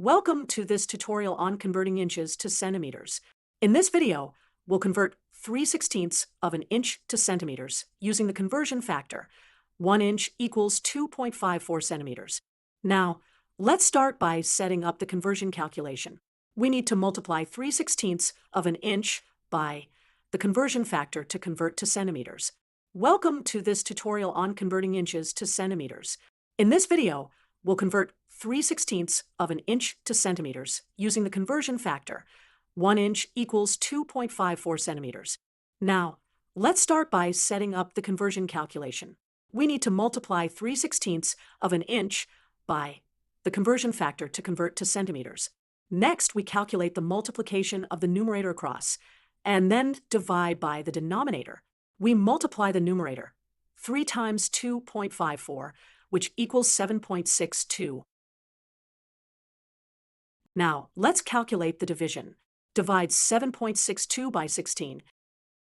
Welcome to this tutorial on converting inches to centimeters. In this video, we'll convert 3/16 of an inch to centimeters using the conversion factor. 1 inch equals 2.54 centimeters. Now, let's start by setting up the conversion calculation. We need to multiply 3/16 of an inch by the conversion factor to convert to centimeters. Welcome to this tutorial on converting inches to centimeters. In this video, we'll convert 3/16 of an inch to centimeters using the conversion factor. 1 inch equals 2.54 centimeters. Now, let's start by setting up the conversion calculation. We need to multiply 3/16 of an inch by the conversion factor to convert to centimeters. Next, we calculate the multiplication of the numerator across, and then divide by the denominator. We multiply the numerator. 3 times 2.54, which equals 7.62. Now, let's calculate the division. Divide 7.62 by 16,